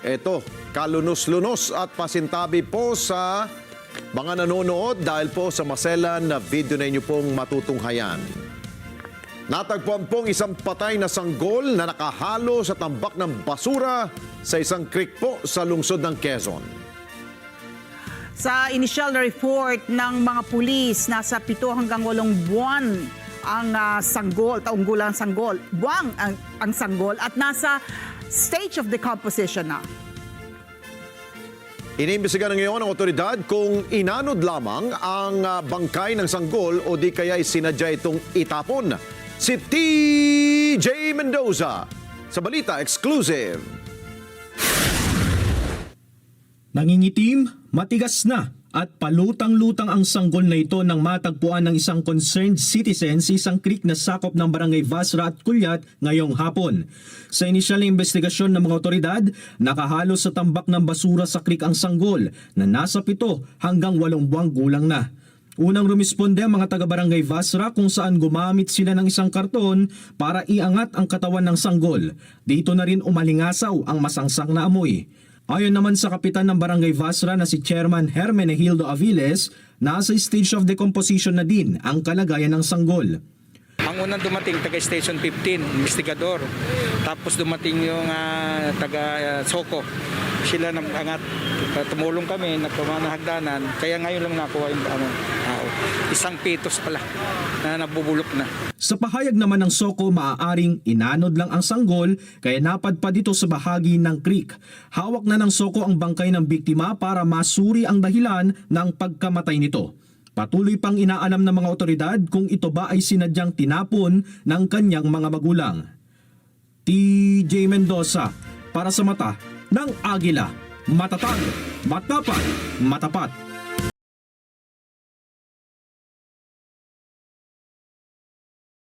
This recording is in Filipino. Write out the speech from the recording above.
Eto, kalunos-lunos at pasintabi po sa mga nanonood dahil po sa maselan na video na inyo pong matutunghayan. Natagpuan pong isang patay na sanggol na nakahalo sa tambak ng basura sa isang creek po sa lungsod ng Quezon. Sa initial report ng mga pulis, nasa 7 hanggang 8 buwan ang sanggol, taunggulang sanggol. Buwang ang sanggol at nasa stage of decomposition na. Iniimbestigahan ngayon ng otoridad kung inanod lamang ang bangkay ng sanggol o di kaya sinadya itong itapon. Si TJ Mendoza sa Balita Exclusive. Nangingitim, matigas na at palutang-lutang ang sanggol na ito nang matagpuan ng isang concerned citizen sa isang creek na sakop ng barangay Vasra at Kulyat ngayong hapon. Sa inisyal na investigasyon ng mga otoridad, nakahalo sa tambak ng basura sa creek ang sanggol na nasa 7 hanggang 8 buwang gulang na. Unang rumisponde ang mga taga-barangay Vasra kung saan gumamit sila ng isang karton para iangat ang katawan ng sanggol. Dito na rin umalingasaw ang masangsang na amoy. Ayon naman sa kapitan ng barangay Vasra na si Chairman Hermenegildo Aviles, nasa stage of decomposition na din ang kalagayan ng sanggol. Ang unang dumating, taga Station 15, investigador. Tapos dumating yung taga-Soko. Sila nag-angat, tumulong kami, nagpamanahagdanan. Kaya ngayon lang nakuha yung tao. Isang pitos pala na nabubulok na. Sa pahayag naman ng Soko, maaaring inanod lang ang sanggol kaya napadpad ito sa bahagi ng creek. Hawak na ng Soko ang bangkay ng biktima para masuri ang dahilan ng pagkamatay nito. Patuloy pang inaalam ng mga otoridad kung ito ba ay sinadyang tinapon ng kanyang mga magulang. TJ Mendoza para sa Mata ng Agila. Matatag, matapat, matapat.